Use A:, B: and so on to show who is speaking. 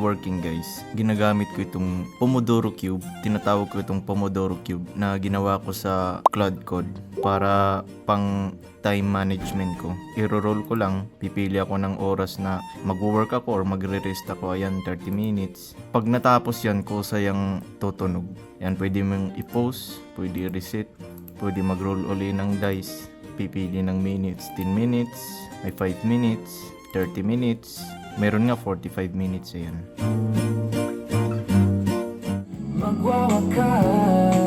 A: working guys, ginagamit ko itong Pomodoro Cube. Tinatawag ko itong Pomodoro Cube na ginawa ko sa Cloud Code para pang time management ko. I-roll ko lang, pipili ako ng oras na mag-work ako or magre-rest ako. Ayan, 30 minutes. Pag natapos yan, kusa yung tutunog. Yan, pwede mong i-pause, pwede i-reset, pwede mag-roll uli ng dice. Pipili ng minutes, 10 minutes, may 5 minutes, 30 minutes, meron nga 45 minutes. Ayan. Magwawakas